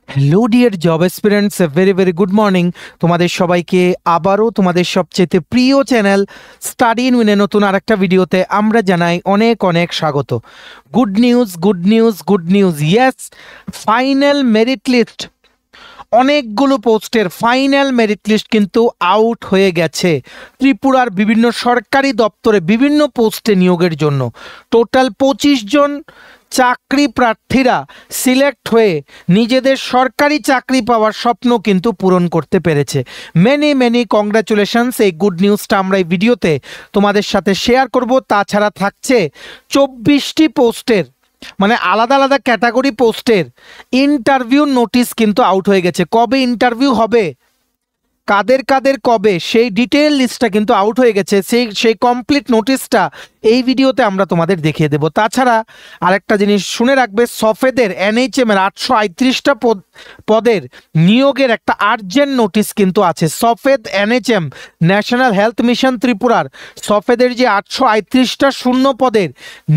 Hello dear job aspirants, very very good morning. তোমাদের সবাইকে আবারও তোমাদের সবচেয়ে প্রিয় চ্যানেল স্টাডি ইন উইনে নতুন আরেকটা ভিডিওতে আমরা জানাই অনেক অনেক স্বাগত। Good news, good news, good news, yes, final merit list, অনেকগুলো পোস্টের ফাইনাল মেরিট লিস্ট কিন্তু আউট হয়ে গেছে ত্রিপুরার বিভিন্ন সরকারি দপ্তরে বিভিন্ন পোস্টে নিয়োগের জন্য। টোটাল 25 জন চাকরি প্রার্থীরা সিলেক্ট হয়ে নিজেদের সরকারি চাকরি পাওয়ার স্বপ্ন কিন্তু পূরণ করতে পেরেছে। Many many congratulations. এই গুড নিউজটা আমরা এই ভিডিওতে তোমাদের সাথে শেয়ার করব। তাছাড়া থাকছে 24টি পোস্টের, মানে আলাদা আলাদা ক্যাটাগরি পোস্টের ইন্টারভিউ নোটিশ কিন্তু আউট হয়ে গেছে। কবে ইন্টারভিউ হবে, কাদের কাদের কবে, সেই ডিটেল লিস্টটা কিন্তু আউট হয়ে গেছে। সেই কমপ্লিট নোটিশটা এই ভিডিওতে আমরা তোমাদের দেখিয়ে দেব। তাছাড়া আরেকটা জিনিস শুনে রাখবে, সফেদের এনএইচএম এর 838টা পদের নিয়োগের একটা আর্জেন্ট নোটিশ কিন্তু আছে। সফেদ এনএইচএম, ন্যাশনাল হেলথ মিশন ত্রিপুরার সফেদের যে 838টা শূন্য পদের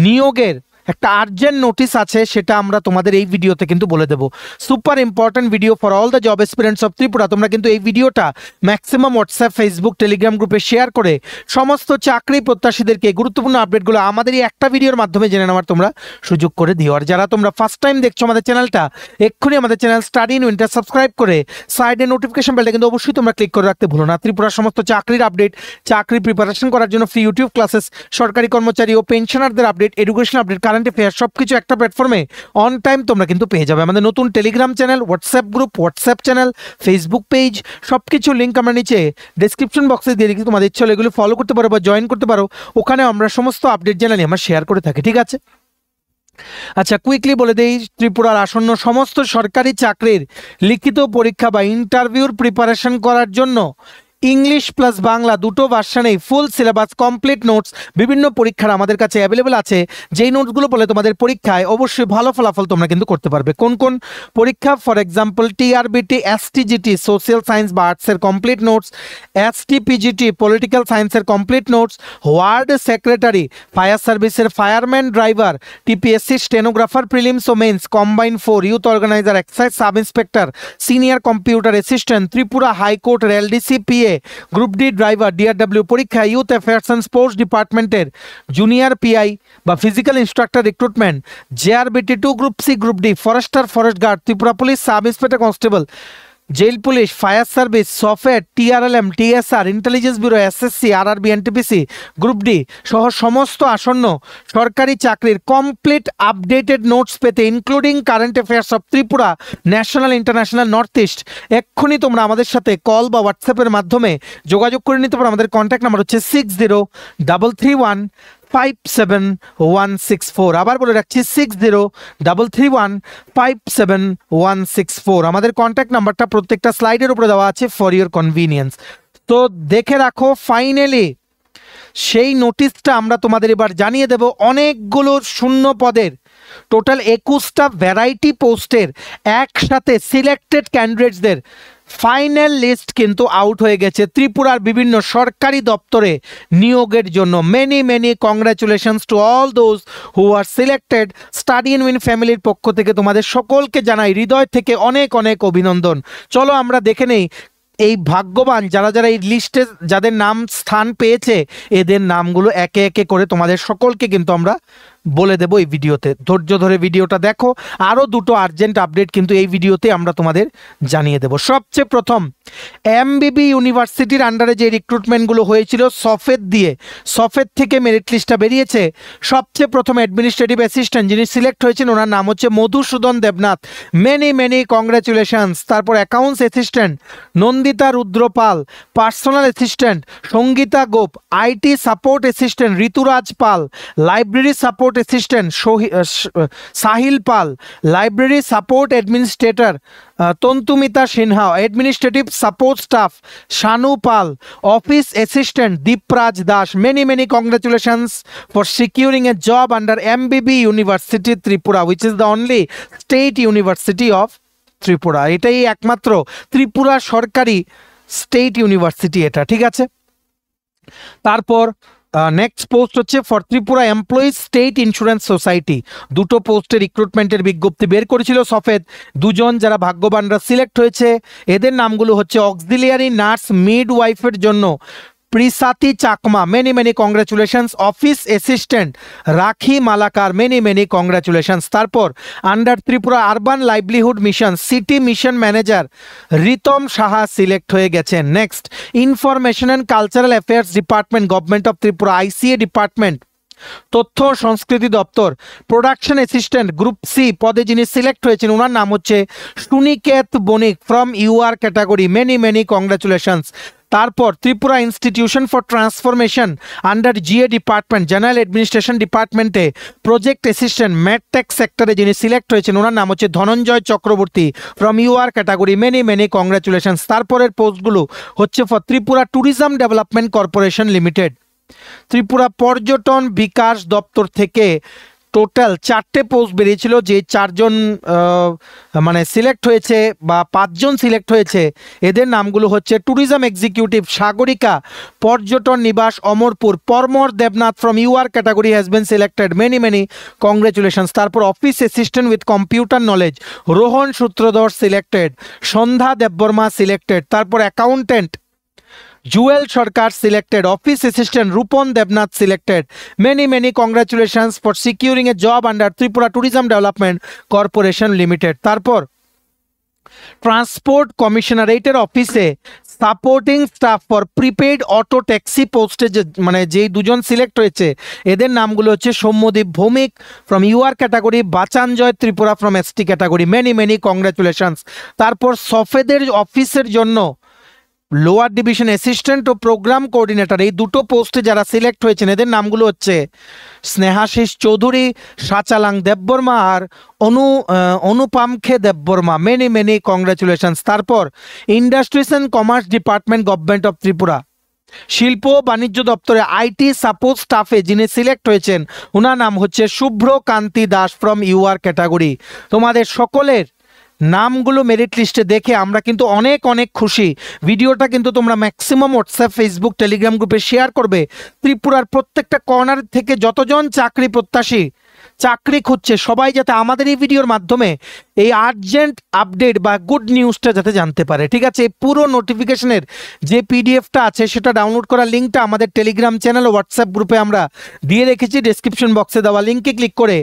নিয়োগের একটা আর্জেন্ট নোটিশ আছে, সেটা আমরা তোমাদের এই ভিডিওতে কিন্তু বলে দেবো। Super important video for all the job aspirants of Tripura. তোমরা কিন্তু এই ভিডিওটা ম্যাক্সিমাম হোয়াটসঅ্যাপ, ফেসবুক, টেলিগ্রাম গ্রুপে শেয়ার করে সমস্ত চাকরি প্রত্যাশীদেরকে গুরুত্বপূর্ণ আপডেটগুলো আমাদের এই একটা ভিডিওর মাধ্যমে জেনে নেওয়ার তোমরা সুযোগ করে দিও। আর যারা তোমরা ফার্স্ট টাইম দেখছো আমাদের চ্যানেলটা, এক্ষুনি আমাদের চ্যানেল স্টাডি ইন উইনটা সাবস্ক্রাইব করে সাইডে নোটিফিকেশন বেলটা কিন্তু অবশ্যই তোমরা ক্লিক করে রাখতে ভুলো না। ত্রিপুরার সমস্ত চাকরির আপডেট, চাকরি প্রিপারেশন করার জন্য ফ্রি ইউটিউব ক্লাসেস, সরকারি কর্মচারী ও পেনশনারদের update, education update, current affair সবকিছু একটা প্ল্যাটফর্মে অন টাইম তোমরা কিন্তু পেয়ে যাবে। আমাদের নতুন Telegram channel, WhatsApp group, WhatsApp channel, Facebook page, সবকিছু লিঙ্ক আমরা নিচে ডেসক্রিপশন বক্সে দিয়ে রেখেছি। তোমাদের ইচ্ছা হলে এগুলো ফলো করতে পারো বা জয়েন করতে পারো। ওখানে আমরা সমস্ত আপডেট জানালে আমরা শেয়ার করে থাকি, ঠিক আছে? আচ্ছা, কুইকলি বলে দেই, ত্রিপুরার আসন্ন সমস্ত সরকারি চাকরির লিখিত পরীক্ষা বা ইন্টারভিউর প্রিপারেশন করার জন্য ইংলিশ প্লাস বাংলা দুটো ভার্সানেই ফুল সিলেবাস, কমপ্লিট নোটস, বিভিন্ন পরীক্ষার আমাদের কাছে অ্যাভেলেবেল আছে। যেই নোটসগুলো বলে তোমাদের পরীক্ষায় অবশ্যই ভালো ফলাফল তোমরা কিন্তু করতে পারবে। কোন কোন পরীক্ষা? For example TRBT, STGT social science বা আর্টসের কমপ্লিট নোটস, এসটিপিজিটি পলিটিক্যাল সায়েন্সের complete notes, ward secretary, fire সার্ভিসের fireman driver, TPSC stenographer prelims ও mains, combine 4, youth organiser, excise sub inspector, senior computer assistant, Tripura হাইকোর্টের LDC PA, group D driver, DRW পরীক্ষা, youth affairs and sports ডিপার্টমেন্টের junior PI বা physical instructor recruitment, JRBT 2, group C, group D, forester, forest guard, Tripura police sub inspector constable, jail police, fire service, software, TRLM, TSR, intelligence bureau, SSC, RRB, NTPC, group D সহ সমস্ত আসন্ন সরকারি চাকরির complete updated notes পেতে, including current affairs of Tripura, national, international, north east, এক্ষুনি তোমরা আমাদের সাথে কল বা হোয়াটসঅ্যাপের মাধ্যমে যোগাযোগ করে নিতে পারো। আমাদের কন্ট্যাক্ট নাম্বার হচ্ছে 6033157164। আবার বলে রাখছি 6033157164। আমাদের কন্ট্যাক্ট নাম্বারটা প্রত্যেকটা স্লাইডের উপরে দেওয়া আছে ফর ইউর কনভিনিয়েন্স। তো দেখে রাখো, ফাইনালি সেই নোটিশটা আমরা তোমাদের এবার জানিয়ে দেব। অনেকগুলো শূন্য পদের টোটাল 21টা ভ্যারাইটি পোস্টের একসাথে সিলেক্টেড ক্যান্ডিডেটসদের ফাইনাল লিস্ট কিন্তু আউট হয়ে গেছে ত্রিপুরার বিভিন্ন সরকারি দপ্তরে নিয়োগের জন্য। Many many congratulations to all those who are selected. Study in win ফ্যামিলির পক্ষ থেকে তোমাদের সকলকে জানাই হৃদয় থেকে অনেক অনেক অভিনন্দন। চলো আমরা দেখে নেই এই ভাগ্যবান যারা যারা এই লিস্টে যাদের নাম স্থান পেয়েছে, এদের নামগুলো একে একে করে তোমাদের সকলকে কিন্তু আমরা বলে দেবো এই ভিডিওতে। ধৈর্য ধরে ভিডিওটা দেখো। আরও দুটো আর্জেন্ট আপডেট কিন্তু এই ভিডিওতে আমরা তোমাদের জানিয়ে দেব। সবচেয়ে প্রথম, এমবিবি ইউনিভার্সিটির আন্ডারে যে রিক্রুটমেন্টগুলো হয়েছিল সফেদ দিয়ে, সফেদ থেকে মেরিট লিস্টটা বেরিয়েছে। সবচেয়ে প্রথম অ্যাডমিনিস্ট্রেটিভ অ্যাসিস্ট্যান্ট যিনি সিলেক্ট হয়েছেন, ওনার নাম হচ্ছে Madhusudan Debnath. Many many congratulations. তারপর accounts assistant Nandita Rudrapal, personal assistant Sangita Gope, IT support assistant Rituraj Pal, library support assistant Sahil Pal, library support administrator Tantumita Sinha, administrative support staff Shanu Pal, office assistant Deepraj Das. Many many congratulations for securing a job under MBB University Tripura, which is the only state university of Tripura. এটাই একমাত্র ত্রিপুরা সরকারি state university এটা, ঠিক আছে? তারপর next post হচ্ছে for Tripura employees state insurance society, দুটো পোস্টে রিক্রুটমেন্টের বিজ্ঞপ্তি বের করেছিল সফেদ। দুজন যারা ভাগ্যবানরা সিলেক্ট হয়েছে এদের নামগুলো হচ্ছে অক্সিলিয়ারি নার্স মিড ওয়াইফের জন্য Prisati Chakma, many many congratulations. Office assistant Rakhi Malakar, many many congratulations. তারপর under Tripura urban livelihood mission city mission manager Ritam Saha select হয়ে গেছেন। Next information and cultural affairs department government of Tripura ICA department তথ্য ও সংস্কৃতি দপ্তর প্রোডাকশন অ্যাসিস্ট্যান্ট গ্রুপ সি পদে যিনি সিলেক্ট হয়েছেন ওনার নাম হচ্ছে Suniket Banik from UR category, many many congratulations. তারপর Tripura institution for transformation under GA department general administration ডিপার্টমেন্টে প্রজেক্ট অ্যাসিস্ট্যান্ট ম্যাটটেক সেক্টরে যিনি সিলেক্ট হয়েছেন ওনার নাম হচ্ছে Dhananjay Chakraborty from UR category, many many congratulations. তারপরের পোস্টগুলো হচ্ছে for Tripura tourism development corporation limited. Tripura পর্যটন বিকাশ দপ্তর থেকে টোটাল 4টে পোস্ট বেরিয়েছিল, যে 4জন মানে সিলেক্ট হয়েছে বা 5জন সিলেক্ট হয়েছে এদের নামগুলো হচ্ছে tourism executive Sagarika, Paryatan Nivas Amarpur Paramar Debnath from UR category has been selected, many many congratulations. তারপর office assistant with computer knowledge Rohan Sutradhar selected, Sandhya Debbarma selected. তারপর accountant Jewel Sarkar selected, office assistant Rupan Debnath selected, many many congratulations for securing a job under Tripura tourism development corporation limited. তারপর transport কমিশনারেটের অফিসে supporting staff for prepaid auto taxi পোস্টে মানে যেই দুজন select হয়েছে এদের নামগুলো হচ্ছে Soumyadip Bhowmik from UR category, Bachanjoy Tripura from ST category, many many congratulations. তারপর সফেদের অফিসের জন্য লোয়ার ডিভিশন অ্যাসিস্ট্যান্ট ও প্রোগ্রাম কোঅর্ডিনেটর এই দুটো পোস্টে যারা সিলেক্ট হয়েছেন এদের নামগুলো হচ্ছে স্নেহাশিস চৌধুরী, সাচালাং দেববর্মা আর Anupamkhe Debbarma, many many congratulations. তারপর industries and commerce department government of Tripura শিল্প বাণিজ্য দপ্তরে আইটি সাপোর্ট স্টাফে যিনি সিলেক্ট হয়েছেন ওনার নাম হচ্ছে শুভ্র কান্তি দাস ফ্রম ইউআর ক্যাটাগরি। তোমাদের সকলের নামগুলো মেরিট লিস্টে দেখে আমরা কিন্তু অনেক অনেক খুশি। ভিডিওটা কিন্তু তোমরা ম্যাক্সিমাম হোয়াটসঅ্যাপ ফেসবুক টেলিগ্রাম গ্রুপে শেয়ার করবে। ত্রিপুরার প্রত্যেকটা কর্নার থেকে যতজন চাকরি প্রত্যাশী চাকরি খুঁজছে সবাই যাতে আমাদের এই ভিডিওর মাধ্যমে এই আর্জেন্ট আপডেট বা গুড নিউজটা যাতে জানতে পারে। ঠিক আছে, এই পুরো নোটিফিকেশনের যে পিডিএফটা আছে সেটা ডাউনলোড করার লিঙ্কটা আমাদের টেলিগ্রাম চ্যানেল ও হোয়াটসঅ্যাপ গ্রুপে আমরা দিয়ে রেখেছি। ডেসক্রিপশন বক্সে দেওয়া লিঙ্কে ক্লিক করে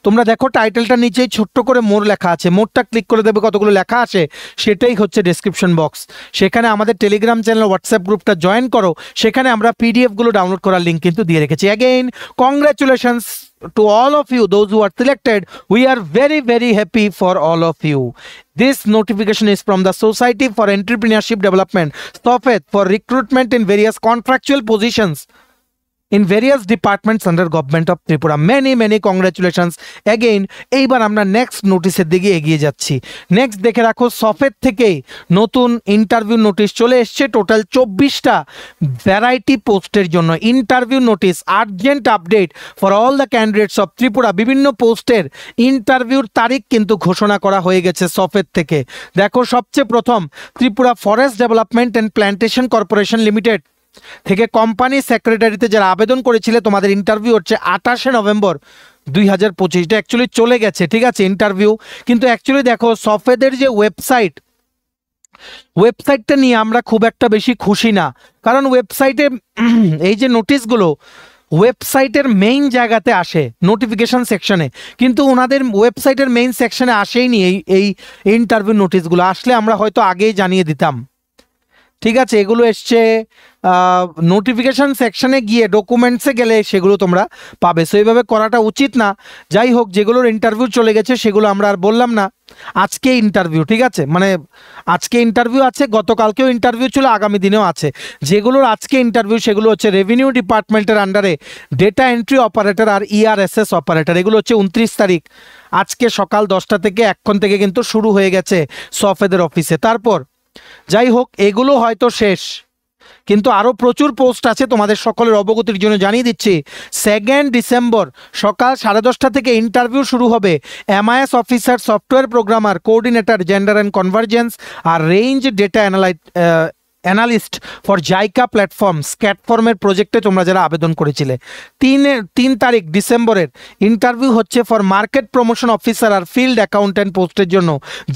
তোমরা দেখো টাইটেলটা নিচেই ছোট্ট করে মোর লেখা আছে, মোরটা ক্লিক করে দেবে কতগুলো লেখা আসে সেটাই হচ্ছে ডেসক্রিপশন বক্স। সেখানে আমাদের টেলিগ্রাম চ্যানেল হোয়াটসঅ্যাপ গ্রুপটা জয়েন করো, সেখানে আমরা পিডিএফগুলো ডাউনলোড করার লিঙ্ক কিন্তু দিয়ে রেখেছি। Again congratulations to all of you, those who are selected. We are very very happy for all of you. This notification is from the Society for Entrepreneurship Development, SOFED, for recruitment in various contractual positions in various departments under government of Tripura. Many many congratulations again. এইবার আমরা next নোটিশের দিকে এগিয়ে যাচ্ছি। Next দেখে রাখো সফেদ থেকেই নতুন ইন্টারভিউ নোটিশ চলে এসছে, টোটাল 24টা ভ্যারাইটি পোস্টের জন্য interview notice, urgent update for all the candidates of Tripura. বিভিন্ন পোস্টের ইন্টারভিউর তারিখ কিন্তু ঘোষণা করা হয়ে গেছে সফেদ থেকে। দেখো সবচেয়ে প্রথম Tripura forest development and plantation corporation limited থেকে কোম্পানি সেক্রেটারিতে যারা আবেদন করেছিলে তোমাদের ইন্টারভিউ হচ্ছে 28শে নভেম্বর 2025। এটা অ্যাকচুয়ালি চলে গেছে, ঠিক আছে ইন্টারভিউ, কিন্তু অ্যাকচুয়ালি দেখো সফেদের যে ওয়েবসাইটটা নিয়ে আমরা খুব একটা বেশি খুশি না, কারণ ওয়েবসাইটে এই যে নোটিশগুলো ওয়েবসাইটের মেইন জায়গাতে আসে নোটিফিকেশন সেকশনে, কিন্তু ওনাদের ওয়েবসাইটের মেইন সেকশনে আসেইনি এই ইন্টারভিউ নোটিশগুলো। আসলে আমরা হয়তো আগেই জানিয়ে দিতাম। ঠিক আছে, এগুলো এসছে নোটিফিকেশন সেকশনে গিয়ে ডকুমেন্টসে গেলে সেগুলো তোমরা পাবে, সো এইভাবে করাটা উচিত না। যাই হোক, যেগুলোর ইন্টারভিউ চলে গেছে সেগুলো আমরা আর বললাম না। আজকে ইন্টারভিউ, ঠিক আছে, মানে আজকে ইন্টারভিউ আছে, গতকালকেও ইন্টারভিউ ছিল, আগামী দিনেও আছে। যেগুলোর আজকে ইন্টারভিউ সেগুলো হচ্ছে রেভিনিউ ডিপার্টমেন্টের আন্ডারে ডেটা এন্ট্রি অপারেটর আর ইআরএসএস অপারেটর। এগুলো হচ্ছে 29 তারিখ, আজকে সকাল 10টা থেকে এখন থেকে কিন্তু শুরু হয়ে গেছে সফেদের অফিসে। তারপর যাই হোক, এগুলো হয়তো শেষ, কিন্তু আরও প্রচুর পোস্ট আছে। তোমাদের সকলের অবগতির জন্য জানিয়ে দিচ্ছি 2 ডিসেম্বর সকাল 10:30 থেকে ইন্টারভিউ শুরু হবে। MIS officer, software programmer, coordinator, gender and convergence আর range data analyst for JICA platform স্ক্যাটফর্মের প্রজেক্টে তোমরা যারা আবেদন করেছিলে, 3 তারিখ ডিসেম্বরের ইন্টারভিউ হচ্ছে ফর মার্কেট প্রমোশন অফিসার আর ফিল্ড অ্যাকাউন্ট্যান্ট পোস্টের জন্য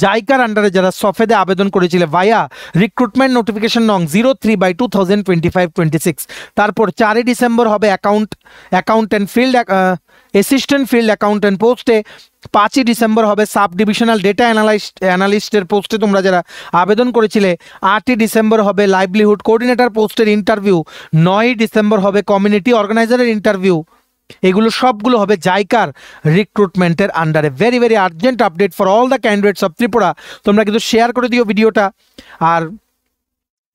জাইকার আন্ডারে যারা সফেদে আবেদন করেছিলে ভায়া রিক্রুটমেন্ট নোটিফিকেশন নং 03/2025-26। তারপর 4 ডিসেম্বর হবে accountant field assistant field accountant পোস্টে। 5 ডিসেম্বর হবে সাব ডিভিশনাল ডেটা অ্যানালিস্টের পোস্টে তোমরা যারা আবেদন করেছিলে। 8 ডিসেম্বর হবে লাইভলিহুড কোঅর্ডিনেটর পোস্টের ইন্টারভিউ। 9 ডিসেম্বর হবে কমিউনিটি অর্গানাইজারের ইন্টারভিউ। এগুলো সবগুলো হবে জাইকার রিক্রুটমেন্টের আন্ডারে। Very very urgent update for all the candidates of Tripura. তোমরা কিন্তু শেয়ার করে দিও ভিডিওটা। আর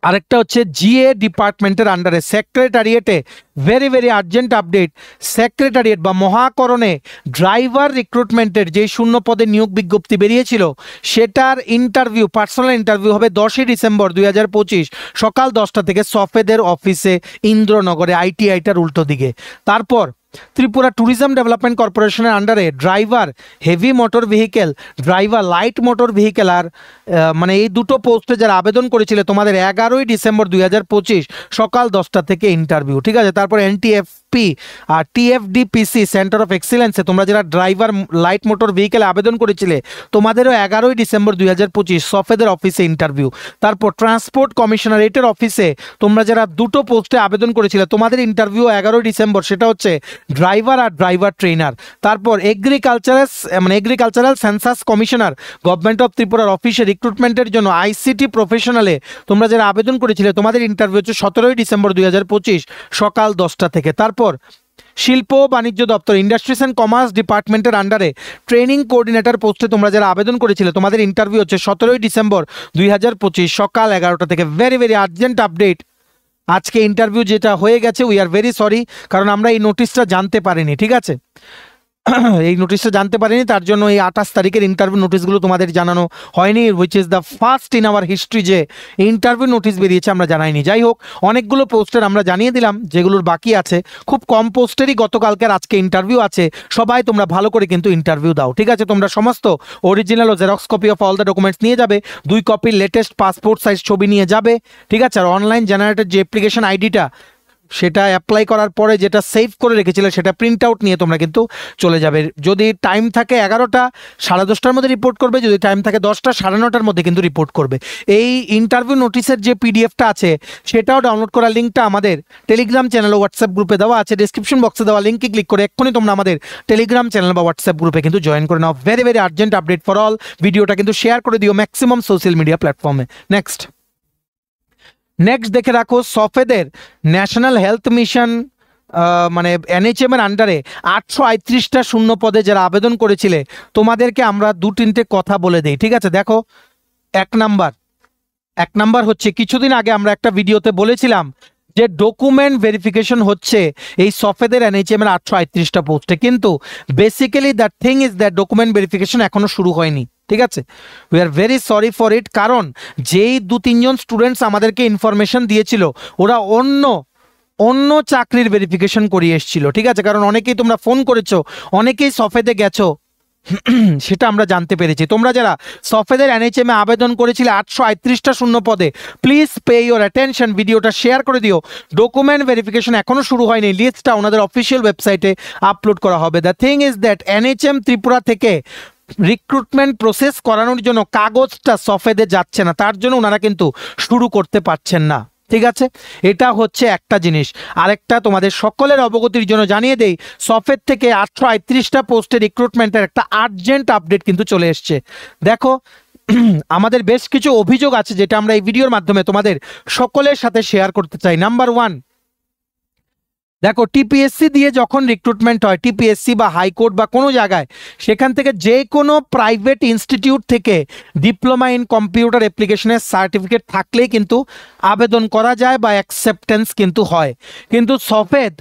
আরেকটা হচ্ছে জিএ ডিপার্টমেন্টের আন্ডারে সেক্রেটারিয়েটে very very urgent update. Secretariat বা মহাকরণে ড্রাইভার রিক্রুটমেন্টের যেই শূন্য পদে নিয়োগ বিজ্ঞপ্তি বেরিয়েছিল সেটার ইন্টারভিউ, পার্সোনাল ইন্টারভিউ হবে 10 ডিসেম্বর 2025 সকাল 10টা থেকে সফেদের অফিসে ইন্দ্রনগরে, আইটিআইটার উল্টো দিকে। তারপর ত্রিপুরা ট্যুরিজম ডেভেলপমেন্ট কর্পোরেশনের আন্ডারে driver heavy motor vehicle, driver light motor vehicle আর মানে এই দুটো পোস্টে যারা আবেদন করেছিলে তোমাদের 11 ডিসেম্বর 2025 সকাল 10টা থেকে ইন্টারভিউ, ঠিক আছে। তারপর এনটিএফপি আর টিএফডিপিসি সেন্টার অফ এক্সিলেন্সে তোমরা যারা ড্রাইভার লাইট মোটর ভেহিকেলে আবেদন করেছিলে তোমাদেরও 11 ডিসেম্বর 2025 সফেদের অফিসে ইন্টারভিউ। তারপর ট্রান্সপোর্ট কমিশনারেটের অফিসে তোমরা যারা দুটো পোস্টে আবেদন করেছিলে তোমাদের ইন্টারভিউ 11 ডিসেম্বর, সেটা হচ্ছে ড্রাইভার আর ড্রাইভার ট্রেনার। তারপর agricultural census commissioner government of ত্রিপুরার অফিসে রিক্রুটমেন্টের জন্য আইসিটি প্রফেশনালে তোমরা যারা আবেদন করেছিলে তোমাদের ইন্টারভিউ হচ্ছে 17 ডিসেম্বর 2025 সকাল 10টা থেকে। তারপর শিল্প ও বাণিজ্য দপ্তর ইন্ডাস্ট্রিজ অ্যান্ড কমার্স ডিপার্টমেন্টের আন্ডারে ট্রেনিং কোঅর্ডিনেটর পোস্টে তোমরা যারা আবেদন করেছিলে তোমাদের ইন্টারভিউ হচ্ছে 17 ডিসেম্বর 2025 সকাল 11টা থেকে। ভেরি ভেরি আর্জেন্ট আপডেট, আজকে ইন্টারভিউ যেটা হয়ে গেছে উই আর ভেরি সরি, কারণ আমরা এই নোটিশটা জানতে পারিনি, ঠিক আছে। এই নোটিশটা জানতে পারিনি, তার জন্য এই 28 তারিখের ইন্টারভিউ নোটিশগুলো তোমাদের জানানো হয়নি, which is the first in our history যে ইন্টারভিউ নোটিশ বেরিয়েছে আমরা জানাইনি। যাই হোক, অনেকগুলো পোস্টের আমরা জানিয়ে দিলাম, যেগুলোর বাকি আছে খুব কম পোস্টেরই গতকালকের আজকে ইন্টারভিউ আছে। সবাই তোমরা ভালো করে কিন্তু ইন্টারভিউ দাও, ঠিক আছে। তোমরা সমস্ত অরিজিনাল ও xerox copy of all the documents নিয়ে যাবে, 2 কপির লেটেস্ট পাসপোর্ট সাইজ ছবি নিয়ে যাবে, ঠিক আছে। আর অনলাইন জেনারেটেড যে অ্যাপ্লিকেশন আইডিটা সেটা অ্যাপ্লাই করার পরে যেটা সেভ করে রেখেছিলে সেটা প্রিন্ট আউট নিয়ে তোমরা কিন্তু চলে যাবে। যদি টাইম থাকে 11টা 10:30টার মধ্যে রিপোর্ট করবে, যদি টাইম থাকে 10টা 9:30টার মধ্যে কিন্তু রিপোর্ট করবে। এই ইন্টারভিউ নোটিশের যে পিডিএফটা আছে সেটাও ডাউনলোড করার লিঙ্কটা আমাদের টেলিগ্রাম চ্যানেল ও হোয়াটসঅ্যাপ গ্রুপে দেওয়া আছে। ডিসক্রিপশন বক্সে দেওয়া লিঙ্কে ক্লিক করে এক্ষুনি তোমরা আমাদের টেলিগ্রাম চ্যানেল বা হোয়াটসঅ্যাপ গ্রুপে কিন্তু জয়েন করে নাও। Very very urgent update for all. ভিডিওটা কিন্তু শেয়ার করে দিও ম্যাক্সিমাম সোশ্যাল মিডিয়া প্ল্যাটফর্মে। নেক্সট দেখে রাখো, সফেদের ন্যাশনাল হেলথ মিশন মানে এনএইচএম এর আন্ডারে 838টা শূন্য পদে যারা আবেদন করেছিলে তোমাদেরকে আমরা 2-3টে কথা বলে দেই, ঠিক আছে। দেখো, এক নাম্বার হচ্ছে কিছুদিন আগে আমরা একটা ভিডিওতে বলেছিলাম যে ডকুমেন্ট ভেরিফিকেশন হচ্ছে এই সফেদের এনএইচএম এর 838টা পোস্টে, কিন্তু basically that thing is that document verification এখনো শুরু হয়নি, ঠিক আছে। We are very sorry for it, কারণ যেই 2-3জন স্টুডেন্টস আমাদেরকে ইনফরমেশন দিয়েছিল ওরা অন্য চাকরির ভেরিফিকেশন করিয়ে এসেছিল, ঠিক আছে। কারণ অনেকেই তোমরা ফোন করেছো, অনেকেই সফেদে গেছো, সেটা আমরা জানতে পেরেছি। তোমরা যারা সফেদের এনএইচএম এ আবেদন করেছিলে 838টা শূন্য পদে, প্লিজ পে ইউর অ্যাটেনশন, ভিডিওটা শেয়ার করে দিও। ডকুমেন্ট ভেরিফিকেশন এখনো শুরু হয়নি, লিস্টটা ওনাদের অফিসিয়াল ওয়েবসাইটে আপলোড করা হবে। The thing is that NHM Tripura থেকে রিক্রুটমেন্ট প্রসেস করানোর জন্য কাগজটা সফেদে যাচ্ছে না, তার জন্য ওনারা কিন্তু শুরু করতে পারছেন না, ঠিক আছে। এটা হচ্ছে একটা জিনিস। আরেকটা তোমাদের সকলের অবগতির জন্য জানিয়ে দেই, সফেদ থেকে 838টা পোস্টে রিক্রুটমেন্টের একটা আর্জেন্ট আপডেট কিন্তু চলে এসছে। দেখো, আমাদের বেশ কিছু অভিযোগ আছে যেটা আমরা এই ভিডিওর মাধ্যমে তোমাদের সকলের সাথে শেয়ার করতে চাই। নাম্বার 1, দেখো, টিপিএসসি দিয়ে যখন রিক্রুটমেন্ট হয়, টিপিএসসি বা হাইকোর্ট বা কোনো জায়গায়, সেখান থেকে যে কোনো প্রাইভেট ইনস্টিটিউট থেকে ডিপ্লোমা ইন কম্পিউটার অ্যাপ্লিকেশনের সার্টিফিকেট থাকলেই কিন্তু আবেদন করা যায় বা অ্যাকসেপ্টেন্স কিন্তু হয়। কিন্তু সফেদ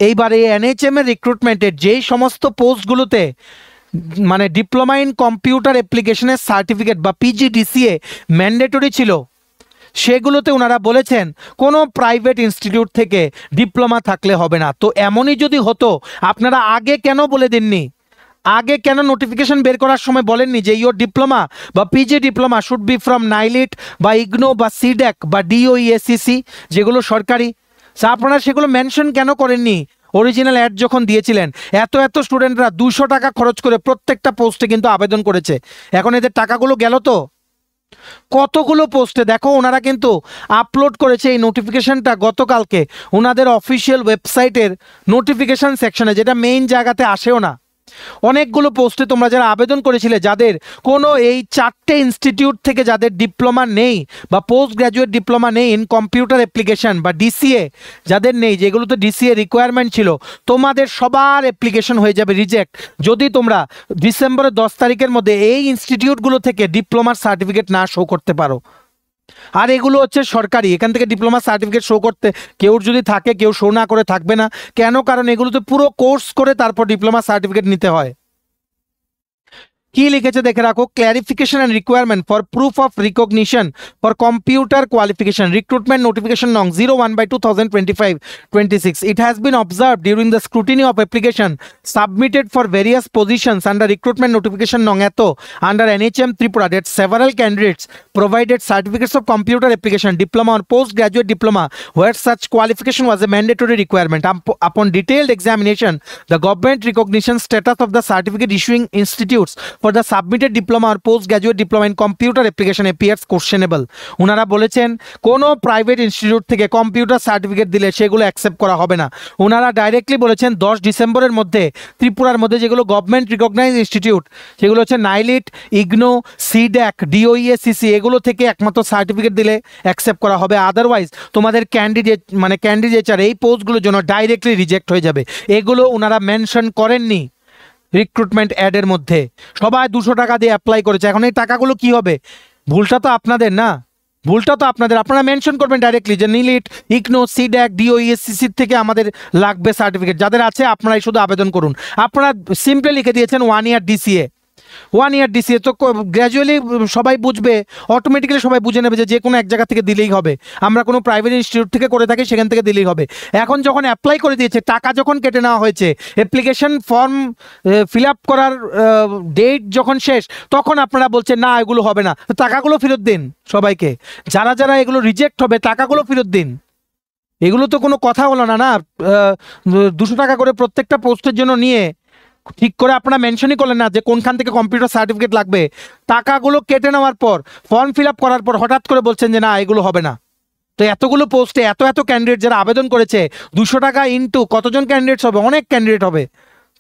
এইবারে এনএইচএম এর রিক্রুটমেন্টের যেই সমস্ত পোস্টগুলোতে মানে ডিপ্লোমা ইন কম্পিউটার অ্যাপ্লিকেশনের সার্টিফিকেট বা পিজিডিসিএ ম্যান্ডেটরি ছিল, সেগুলোতে ওনারা বলেছেন কোনো প্রাইভেট ইনস্টিটিউট থেকে ডিপ্লোমা থাকলে হবে না। তো এমনই যদি হতো আপনারা আগে কেন বলে দেননি? আগে কেন নোটিফিকেশন বের করার সময় বলেননি যে ইয়োর ডিপ্লোমা বা PG diploma should be from NIELIT বা ইগনো বা সিডেক বা ডিওইএসসিসি, যেগুলো সরকারি? আপনারা সেগুলো মেনশন কেন করেননি অরিজিনাল অ্যাড যখন দিয়েছিলেন? এত এত স্টুডেন্টরা 200 টাকা খরচ করে প্রত্যেকটা পোস্টে কিন্তু আবেদন করেছে, এখন এদের টাকাগুলো গেল তো। কতগুলো পোস্টে দেখো ওনারা কিন্তু আপলোড করেছে এই নোটিফিকেশনটা গতকালকে ওনাদের অফিসিয়াল ওয়েবসাইটের নোটিফিকেশন সেকশনে, যেটা মেইন জায়গাতে আসেও না। অনেকগুলো পোস্টে তোমরা যারা আবেদন করেছিলে, যাদের কোনো এই 4টে ইনস্টিটিউট থেকে যাদের ডিপ্লোমা নেই বা পোস্ট গ্র্যাজুয়েট ডিপ্লোমা নেই ইন কম্পিউটার অ্যাপ্লিকেশন বা ডিসিএ যাদের নেই, যেগুলোতে ডিসিএ রিকোয়ারমেন্ট ছিল, তোমাদের সবার অ্যাপ্লিকেশন হয়ে যাবে রিজেক্ট যদি তোমরা ডিসেম্বরের 10 তারিখের মধ্যে এই ইনস্টিটিউটগুলো থেকে ডিপ্লোমার সার্টিফিকেট না শো করতে পারো। আর এগুলো হচ্ছে সরকারি, এখান থেকে ডিপ্লোমা সার্টিফিকেট শো করতে কেউ যদি থাকে, কেউ শো না করে থাকবে না কেন? কারণ এগুলোতে পুরো কোর্স করে তারপর ডিপ্লোমা সার্টিফিকেট নিতে হয়। কি লিখেছে দেখে রাখো, clarification and requirement for proof of recognition for computer qualification recruitment notification নং 01/2025-26 it has been observed during the scrutiny of application submitted for various positions under recruitment notification nong eto under NHM Tripura that several candidates provided certificates of computer application diploma or postgraduate diploma where such qualification was a mandatory requirement. Upon detailed examination, the government recognition status of the certificate issuing institutes for the submitted diploma or postgraduate diploma in computer application appears questionable. ওনারা বলেছেন কোনো private institute থেকে computer certificate দিলে সেগুলো accept করা হবে না। ওনারা ডাইরেক্টলি বলেছেন 10 ডিসেম্বরের মধ্যে ত্রিপুরার মধ্যে যেগুলো গভর্নমেন্ট রিকগনাইজ ইনস্টিটিউট, সেগুলো হচ্ছে নাইলিট, ইগনো, সিড্যাক, ডিওইএসসিসি, এগুলো থেকে একমাত্র সার্টিফিকেট দিলে অ্যাকসেপ্ট করা হবে। আদারওয়াইজ তোমাদের ক্যান্ডিডেচার এই পোস্টগুলোর জন্য ডাইরেক্টলি রিজেক্ট হয়ে যাবে। এগুলো ওনারা মেনশন করেননি রিক্রুটমেন্ট অ্যাডের মধ্যে। সবাই 200 টাকা দিয়ে অ্যাপ্লাই করেছে, এখন এই টাকাগুলো কি হবে? ভুলটা তো আপনাদের না, ভুলটা তো আপনাদের। আপনারা মেনশন করবেন ডাইরেক্টলি যে নিলিট, ইগনো, সিড্যাক, ডিওইএসসিসির থেকে আমাদের লাগবে সার্টিফিকেট, যাদের আছে আপনারাই শুধু আবেদন করুন। আপনারা সিম্পলি লিখে দিয়েছেন 1 ইয়ার ডিসিএ, 1 ইয়ার ডিসিএ, তো গ্র্যাজুয়ালি সবাই বুঝবে, অটোমেটিক্যালি সবাই বুঝে নেবে যে কোনো এক জায়গা থেকে দিলেই হবে। আমরা কোনো প্রাইভেট ইনস্টিটিউট থেকে করে থাকি, সেখান থেকে দিলেই হবে। এখন যখন অ্যাপ্লাই করে দিয়েছে, টাকা যখন কেটে নেওয়া হয়েছে, অ্যাপ্লিকেশন ফর্ম ফিল আপ করার ডেট যখন শেষ, তখন আপনারা বলছেন না এগুলো হবে না। টাকাগুলো ফেরত দিন সবাইকে, যারা যারা এগুলো রিজেক্ট হবে টাকাগুলো ফেরত দিন। এগুলো তো কোনো কথা হলো না। 200 টাকা করে প্রত্যেকটা পোস্টের জন্য নিয়ে ঠিক করে আপনারা মেনশনই করলেন না যে কোনখান থেকে কম্পিউটার সার্টিফিকেট লাগবে। টাকাগুলো কেটে নেওয়ার পর, ফর্ম ফিল আপ করার পর হঠাৎ করে বলছেন যে না এগুলো হবে না। তো এতগুলো পোস্টে এত এত ক্যান্ডিডেট যারা আবেদন করেছে, 200 টাকা ইনটু কতজন ক্যান্ডিডেটস হবে? অনেক ক্যান্ডিডেট হবে।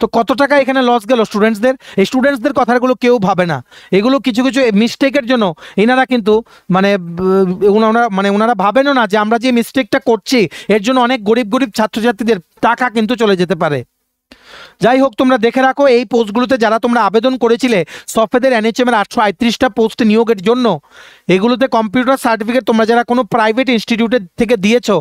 তো কত টাকা এখানে লস গেল স্টুডেন্টসদের? এই স্টুডেন্টসদের কথাগুলো কেউ ভাবে না। এগুলো কিছু কিছু মিস্টেকের জন্য এনারা কিন্তু ওনারা ভাবেনও না যে আমরা যে মিস্টেকটা করছি এর জন্য অনেক গরিব গরিব ছাত্রছাত্রীদের টাকা কিন্তু চলে যেতে পারে। যাই হোক, তোমরা দেখে রাখো এই পোস্টগুলোতে যারা তোমরা আবেদন করেছিলে সফেদের NHM এর 838টা পোস্ট নিয়োগের জন্য, এগুলোতে কম্পিউটার সার্টিফিকেট তোমরা যারা কোনো প্রাইভেট ইনস্টিটিউটের থেকে দিয়েছো,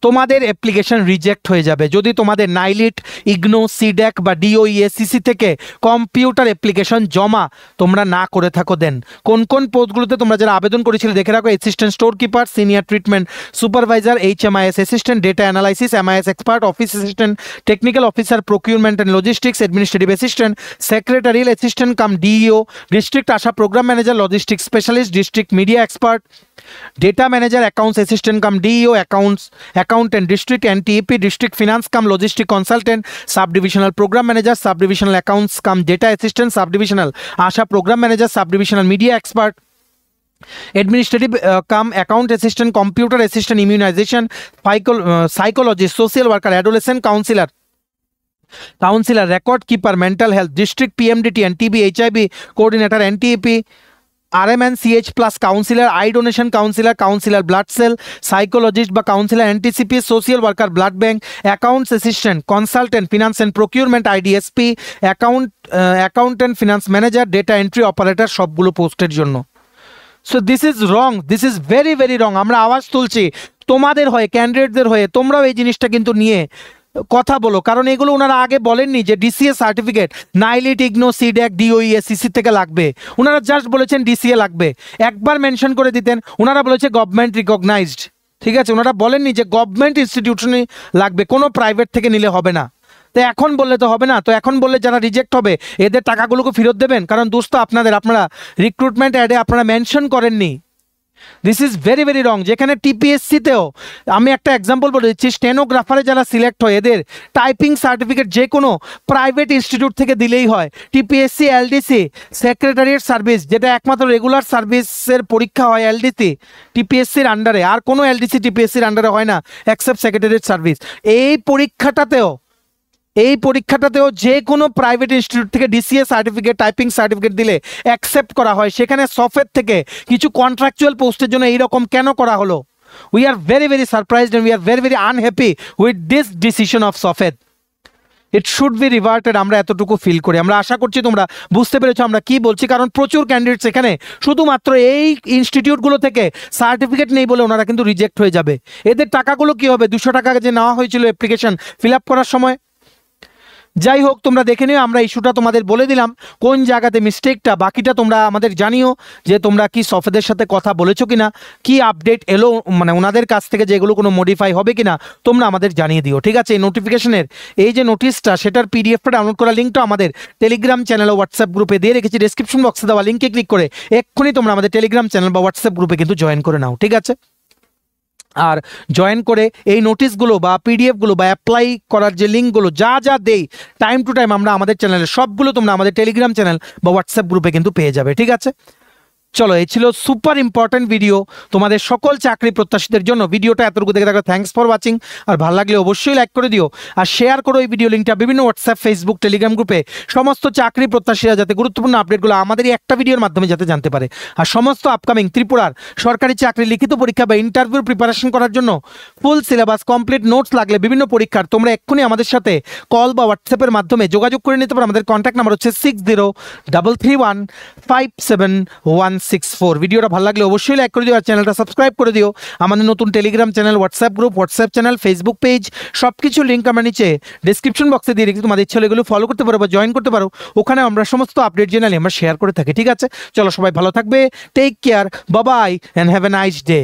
তোমাদের অ্যাপ্লিকেশন রিজেক্ট হয়ে যাবে যদি তোমাদের নাইলিট, ইগনো, সিড্যাক বা ডিওইএসসিসি থেকে কম্পিউটার অ্যাপ্লিকেশন জমা তোমরা না করে থাকো। দেন কোন কোন পোস্টগুলোতে তোমরা যারা আবেদন করেছিলে দেখে রাখো, assistant store keeper, senior treatment supervisor, HMIS assistant, data analysis, MIS expert, office assistant, technical officer, procurement and logistics, administrative assistant, secretarial assistant cum DEO, district ASHA programme manager, logistics specialist, district media expert, data manager, accounts assistant cum DEO, accountant, district NTEP, district finance cum logistic consultant, sub divisional programme manager, sub divisional accounts cum data assistant, sub divisional ASHA programme manager, sub divisional media expert, administrative come account assistant, computer assistant, immunization, psychologist, social worker, adolescent counselor, record keeper, mental health, district PMDT and TB HIV coordinator, NTEP, RMNCH plus counselor, eye donation counselor, blood cell psychologist বা counselor, NTCP, social worker, blood bank, accounts assistant, consultant, finance and procurement, IDSP, accountant, finance manager, data entry operator, সবগুলো পোস্টের জন্য। So this is wrong, this is very very wrong. আমরা আওয়াজ তুলছি তোমাদের হয়ে, ক্যান্ডিডেটদের হয়ে, তোমরাও এই জিনিসটা কিন্তু নিয়ে কথা বলো। কারণ এগুলো ওনারা আগে বলেননি যে DCA certificate NIELIT, ignore, C-DAC, ডিওইএসসিসি থেকে লাগবে। ওনারা জাস্ট বলেছেন ডিসিএ লাগবে। একবার মেনশন করে দিতেন, ওনারা বলেছে গভর্নমেন্ট রিকগনাইজড, ঠিক আছে। ওনারা বলেননি যে গভর্নমেন্ট ইনস্টিটিউশনে লাগবে, কোনো প্রাইভেট থেকে নিলে হবে না। তো এখন বললে তো হবে না, তো এখন বললে যারা রিজেক্ট হবে এদের টাকাগুলোকে ফেরত দেবেন? কারণ দোষ তো আপনারা রিক্রুটমেন্ট অ্যাডে আপনারা মেনশন করেননি। This is very very wrong. যেখানে টিপিএসসিতেও আমি একটা এক্সাম্পল বলে দিচ্ছি, স্টেনোগ্রাফারে যারা সিলেক্ট হয় এদের টাইপিং সার্টিফিকেট যে কোনো প্রাইভেট ইনস্টিটিউট থেকে দিলেই হয়। টিপিএসসি, এলডিসি, সেক্রেটারিয়েট সার্ভিস, যেটা একমাত্র রেগুলার সার্ভিসের পরীক্ষা হয় এলডিসি টিপিএসসির আন্ডারে, আর কোনো এলডিসি টিপিএসসির আন্ডারে হয় না এক্সেপ্ট সেক্রেটারিয়েট সার্ভিস। এই পরীক্ষাটাতেও যে কোনো প্রাইভেট ইনস্টিটিউট থেকে ডিসিএ সার্টিফিকেট, টাইপিং সার্টিফিকেট দিলে অ্যাকসেপ্ট করা হয়। সেখানে সফেদ থেকে কিছু কন্ট্রাকচুয়াল পোস্টের জন্য এইরকম কেন করা হলো? We are very very surprised and we are very very unhappy with this decision of Safed. It should be reverted. আমরা এতটুকু ফিল করি। আমরা আশা করছি তোমরা বুঝতে পেরেছো আমরা কি বলছি, কারণ প্রচুর ক্যান্ডিডেটস এখানে শুধুমাত্র এই ইনস্টিটিউটগুলো থেকে সার্টিফিকেট নেই বলে ওনারা কিন্তু রিজেক্ট হয়ে যাবে। এদের টাকাগুলো কি হবে? 200 টাকা যে নেওয়া হয়েছিল অ্যাপ্লিকেশন ফিল আপ করার সময়। যাই হোক, তোমরা দেখে নিও, আমরা ইস্যুটা তোমাদের বলে দিলাম কোন জায়গাতে মিস্টেকটা। বাকিটা তোমরা আমাদের জানিও যে তোমরা কি সফেদের সাথে কথা বলেছো কিনা, কি আপডেট এলো মানে ওনাদের কাছ থেকে, যেগুলো কোনো মডিফাই হবে কিনা তোমরা আমাদের জানিয়ে দিও, ঠিক আছে? এই নোটিফিকেশনের এই যে নোটিশটা, সেটার পিডিএফটা ডাউনলোড করার লিঙ্কটা আমাদের টেলিগ্রাম চ্যানেল ও হোয়াটসঅ্যাপ গ্রুপে দিয়ে রেখেছি। ডেসক্রিপশন বক্সে দেওয়া লিঙ্কে ক্লিক করে এক্ষুনি তোমরা আমাদের টেলিগ্রাম চ্যানেল বা হোয়াটসঅ্যাপ গ্রুপে কিন্তু জয়েন করে নাও, ঠিক আছে? আর জয়েন করে এই নোটিশগুলো বা পিডিএফগুলো বা অ্যাপ্লাই করার যে লিঙ্কগুলো যা যা দেই টাইম টু টাইম আমরা আমাদের চ্যানেলে সবগুলো তোমরা আমাদের টেলিগ্রাম চ্যানেল বা হোয়াটসঅ্যাপ গ্রুপে কিন্তু পেয়ে যাবে, ঠিক আছে? চলো, এই ছিল সুপার ইম্পর্টেন্ট ভিডিও তোমাদের সকল চাকরি প্রত্যাশীদের জন্য। ভিডিওটা এতটুকু দেখে থাকলে থ্যাঙ্কস ফর ওয়াচিং। আর ভালো লাগলে অবশ্যই লাইক করে দিও আর শেয়ার করো এই ভিডিও লিঙ্কটা বিভিন্ন হোয়াটসঅ্যাপ, ফেসবুক, টেলিগ্রাম গ্রুপে, সমস্ত চাকরি প্রত্যাশীরা যাতে গুরুত্বপূর্ণ আপডেটগুলো আমাদের এই একটা ভিডিওর মাধ্যমে যাতে জানতে পারে। আর সমস্ত আপকামিং ত্রিপুরার সরকারি চাকরি লিখিত পরীক্ষা বা ইন্টারভিউ প্রিপারেশন করার জন্য ফুল সিলেবাস, কমপ্লিট নোটস লাগলে বিভিন্ন পরীক্ষার, তোমরা এক্ষুনি আমাদের সাথে কল বা হোয়াটসঅ্যাপের মাধ্যমে যোগাযোগ করে নিতে পারো। আমাদের কন্ট্যাক্ট নাম্বার হচ্ছে 6033157164। ভিডিওটা ভালো লাগলে অবশ্যই লাইক করে দিও আর চ্যানেলটা সাবস্ক্রাইব করে দিও। আমাদের নতুন Telegram channel, WhatsApp group, WhatsApp channel, Facebook page সব কিছু লিঙ্ক আমরা নিচে ডিসক্রিপশন বক্সে দিয়ে রেখেছি। তোমাদের ইচ্ছা হলে এগুলো ফলো করতে পারো বা জয়েন করতে পারো। ওখানে আমরা সমস্ত আপডেট জেনারেলি আমরা শেয়ার করে থাকি, ঠিক আছে? চলো, সবাই ভালো থাকবে, take care, bye bye and have a nice day.